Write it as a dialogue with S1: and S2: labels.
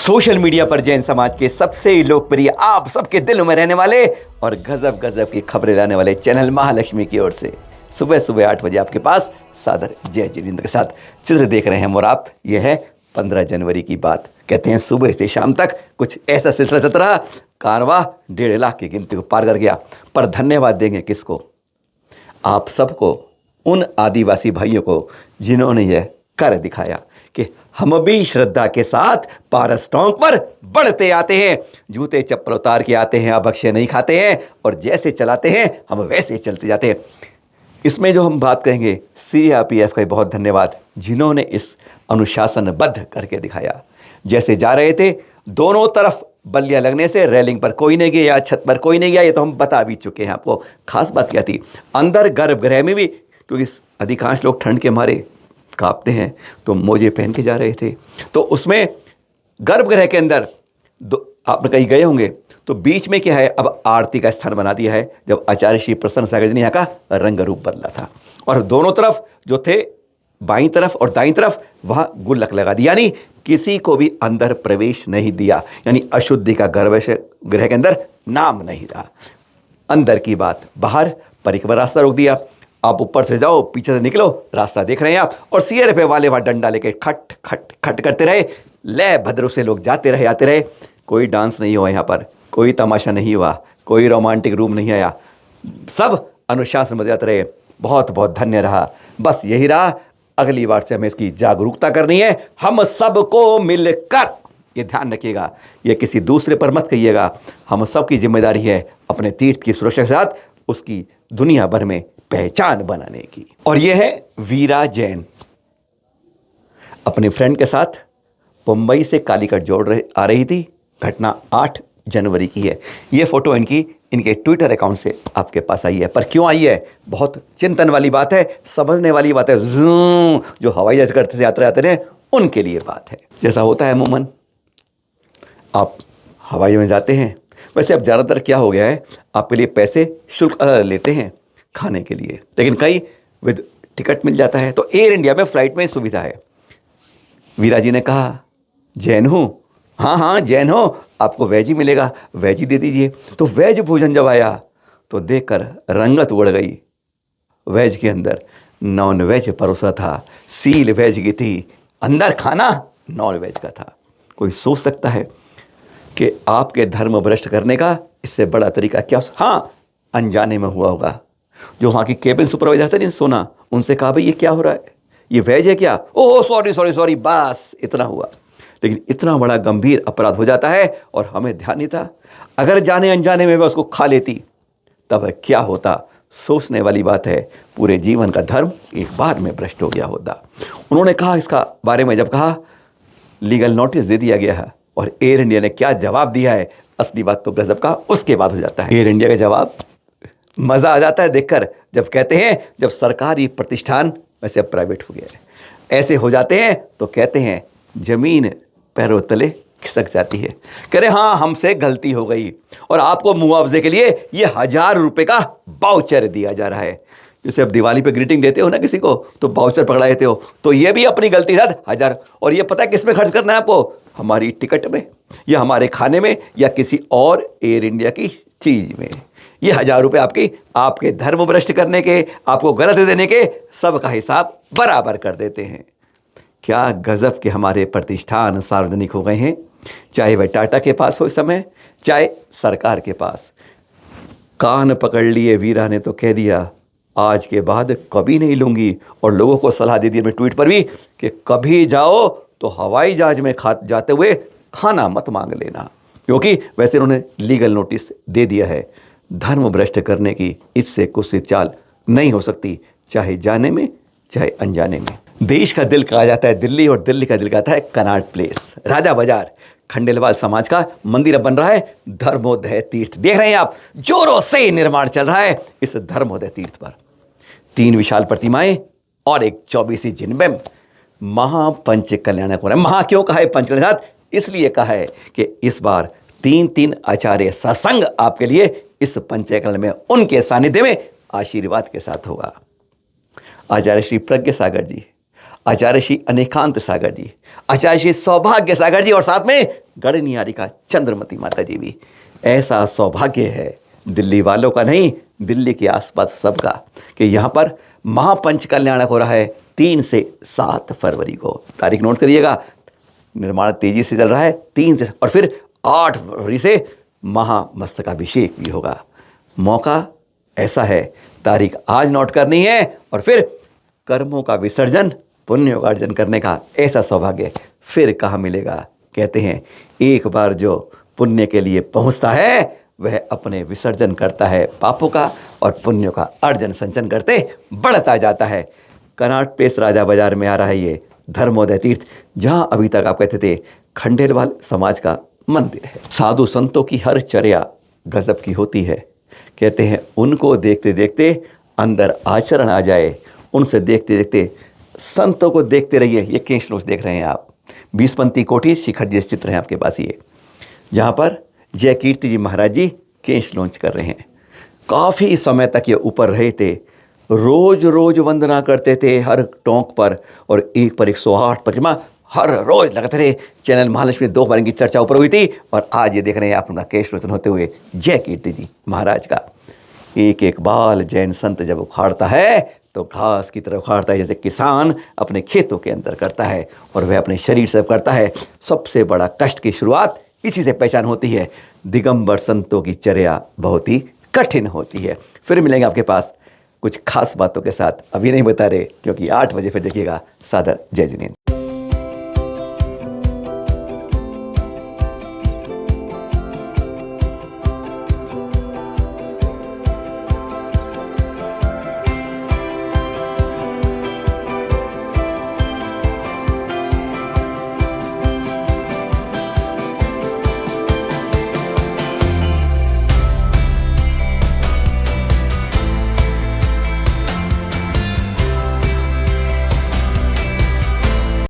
S1: Social media पर जैन समाज के सबसे लोकप्रिय, आप सबके दिलों में रहने वाले और गजब गजब की खबरें लाने वाले चैनल महालक्ष्मी की ओर से सुबह सुबह 8 बजे आपके पास सादर जय जितेंद्र के साथ चित्र देख रहे हैं हम और आप। यह है 15 जनवरी की बात। कहते हैं सुबह से शाम तक कुछ ऐसा सिलसिला चलता रहा, कारवां 1.5 लाख की गिनती को पार कर गया। पर धन्यवाद देंगे किसको? आप सबको, उन आदिवासी भाइयों को जिन्होंने यह कर दिखाया कि हम भी श्रद्धा के साथ पारस टोंक पर बढ़ते आते हैं, जूते चप्पल उतार के आते हैं, अब अक्षय नहीं खाते हैं और जैसे चलाते हैं हम वैसे चलते जाते हैं। इसमें जो हम बात कहेंगे, CRPF का बहुत धन्यवाद जिन्होंने इस अनुशासनबद्ध करके दिखाया। जैसे जा रहे थे, दोनों तरफ बल्लियां लगने से रेलिंग पर कोई नहीं गया, छत पर कोई नहीं गया, ये तो हम बता भी चुके हैं आपको। खास बात क्या थी, अंदर गर्भगृह में भी, क्योंकि अधिकांश लोग ठंड के मारे कांपते हैं, तो मोजे पहन के जा रहे थे। तो उसमें गर्भगृह के अंदर आप कहीं गए होंगे, तो बीच में क्या है, अब आरती का स्थान बना दिया है। जब आचार्य श्री प्रसन्न सागर जी ने यहाँ का रंग रूप बदला था, और दोनों तरफ जो थे, बाईं तरफ और दाईं तरफ, वहाँ गुल्लक लगा दी, यानी किसी को भी अंदर प्रवेश नहीं दिया, यानी अशुद्धि का गर्भगृह के अंदर नाम नहीं रहा। अंदर की बात, बाहर परिक्रमा रास्ता रोक दिया। आप ऊपर से जाओ, पीछे से निकलो, रास्ता देख रहे हैं आप। और CRPF वाले वहाँ डंडा लेके खट खट खट करते रहे, लय भद्र से लोग जाते रहे आते रहे। कोई डांस नहीं हुआ यहाँ पर, कोई तमाशा नहीं हुआ, कोई रोमांटिक रूम नहीं आया, सब अनुशासन में जाते रहे। बहुत बहुत धन्य रहा। बस यही रहा, अगली बार से हमें इसकी जागरूकता करनी है, हम सबको मिलकर। ये ध्यान रखिएगा, ये किसी दूसरे पर मत कहिएगा, हम सबकी जिम्मेदारी है अपने तीर्थ की सुरक्षा के साथ उसकी दुनिया भर में पहचान बनाने की। और यह है वीरा जैन, अपने फ्रेंड के साथ मुंबई से कालीकट आ रही थी। घटना 8 जनवरी की है। यह फोटो इनके ट्विटर अकाउंट से आपके पास आई है। पर क्यों आई है, बहुत चिंतन वाली बात है, समझने वाली बात है। जो हवाई जहाज करते से यात्रा आते हैं उनके लिए बात है। जैसा होता है अमूमन, आप हवाई में जाते हैं, वैसे अब ज़्यादातर क्या हो गया है, आपके लिए पैसे शुल्क लेते हैं खाने के लिए, लेकिन कई विद टिकट मिल जाता है। तो एयर इंडिया में फ़्लाइट में सुविधा है। वीरा जी ने कहा, जैन हूँ, हाँ हाँ जैन हो, आपको वेज ही मिलेगा, वेज ही दे दीजिए। तो वेज भोजन जब आया तो देखकर रंगत उड़ गई। वेज के अंदर नॉन वेज परोसा था, सील वेज की थी, अंदर खाना नॉन वेज का था। कोई सोच सकता है कि आपके धर्म भ्रष्ट करने का इससे बड़ा तरीका क्या? हाँ, अनजाने में हुआ होगा। जो वहाँ की केबिन सुपरवाइजर थे नहीं, सोना, उनसे कहा, भाई ये क्या हो रहा है, ये वेज है क्या? ओह सॉरी, बस इतना हुआ। लेकिन इतना बड़ा गंभीर अपराध हो जाता है और हमें ध्यान नहीं था। अगर जाने अनजाने में वह उसको खा लेती तब क्या होता? सोचने वाली बात है। पूरे जीवन का धर्म एक बार में भ्रष्ट हो गया होता। उन्होंने कहा, इसका बारे में जब कहा, लीगल नोटिस दे दिया गया है। और एयर इंडिया ने क्या जवाब दिया है, असली बात तो गजब का उसके बाद हो जाता है। एयर इंडिया का जवाब मज़ा आ जाता है देखकर, जब कहते हैं, जब सरकारी प्रतिष्ठान वैसे अब प्राइवेट हो गया है, ऐसे हो जाते हैं तो कहते हैं जमीन पैरों तले खिसक जाती है। कह रहे हाँ, हमसे गलती हो गई और आपको मुआवजे के लिए ये 1000 रुपये का बाउचर दिया जा रहा है। जैसे अब दिवाली पे ग्रीटिंग देते हो ना किसी को, तो बाउचर पकड़ा देते हो, तो ये भी अपनी गलती था 1000। और ये पता है किस में खर्च करना है आपको? हमारी टिकट में, या हमारे खाने में, या किसी और एयर इंडिया की चीज़ में। ये 1000 रुपये आपके धर्म भ्रष्ट करने के, आपको गलत देने के, सबका हिसाब बराबर कर देते हैं। क्या गजब के हमारे प्रतिष्ठान सार्वजनिक हो गए हैं, चाहे वह टाटा के पास हो इस समय, चाहे सरकार के पास। कान पकड़ लिए वीरा ने तो कह दिया, आज के बाद कभी नहीं लूँगी। और लोगों को सलाह दे दी अपने ट्वीट पर भी कि कभी जाओ तो हवाई जहाज में जाते हुए खाना मत मांग लेना, क्योंकि वैसे उन्होंने लीगल नोटिस दे दिया है। धर्म भ्रष्ट करने की इससे कुछ चाल नहीं हो सकती, चाहे जाने में चाहे अनजाने में। देश का दिल कहा जाता है दिल्ली, और दिल्ली का दिल कहता है कनॉट प्लेस, राजा बाजार। खंडेलवाल समाज का मंदिर अब बन रहा है धर्मोदय तीर्थ। देख रहे हैं आप, जोरों से निर्माण चल रहा है इस धर्मोदय तीर्थ पर। 3 विशाल प्रतिमाएं और एक 24 जिनबिंब। महापंच कल्याणक हो रहा है। महा क्यों कहा है पंचकल्याण? इसलिए कहा है कि इस बार 3 आचार्य सत्संग आपके लिए इस पंचकल्याण में उनके सानिध्य में आशीर्वाद के साथ होगा। आचार्य श्री प्रज्ञ सागर जी, आचार्य श्री अनेकांत सागर जी, आचार्य श्री सौभाग्य सागर जी और साथ में गढ़नियारिका चंद्रमती माता जी भी। ऐसा सौभाग्य है दिल्ली वालों का नहीं, दिल्ली के आसपास सबका, कि यहाँ पर महापंच कल्याणक हो रहा है 3 से 7 फरवरी को। तारीख नोट करिएगा, निर्माण तेजी से चल रहा है 3 से, और फिर 8 फरवरी से महामस्तकाभिषेक भी होगा। मौका ऐसा है, तारीख आज नोट करनी है, और फिर कर्मों का विसर्जन, पुण्यों का अर्जन करने का ऐसा सौभाग्य फिर कहाँ मिलेगा। कहते हैं एक बार जो पुण्य के लिए पहुँचता है वह अपने विसर्जन करता है पापों का, और पुण्यों का अर्जन संचन करते बढ़ता जाता है। कर्नाट प्लेस राजा बाजार में आ रहा है ये धर्मोदय तीर्थ, जहाँ अभी तक आप कहते थे खंडेलवाल समाज का मंदिर है। साधु संतों की हर चर्या गजब की होती है। कहते हैं उनको देखते देखते अंदर आचरण आ जाए, उनसे देखते देखते संतों को देखते रहिए। ये केशलोच देख रहे हैं आप, 20पंथी कोठी शिखर जी चित्र हैं आपके पास ये, जहाँ पर जय कीर्ति जी महाराज जी केश लॉन्च कर रहे हैं। काफ़ी समय तक ये ऊपर रहे थे, रोज रोज वंदना करते थे हर टोंक पर, और 1 पर 108 परिक्रमा हर रोज लगाते रहे। चैनल महालक्ष्मी 2 बार की चर्चा ऊपर हुई थी, और आज ये देख रहे हैं आप उनका केश लोचन होते हुए जय कीर्ति जी महाराज का। एक एक बाल जैन संत जब उखाड़ता है तो घास की तरह उखाड़ता है, जैसे किसान अपने खेतों के अंदर करता है, और वह अपने शरीर से करता है। सबसे बड़ा कष्ट की शुरुआत इसी से पहचान होती है। दिगंबर संतों की चर्या बहुत ही कठिन होती है। फिर मिलेंगे आपके पास कुछ खास बातों के साथ, अभी नहीं बता रहे क्योंकि 8 बजे फिर देखिएगा। सादर जय जिनेंद्र।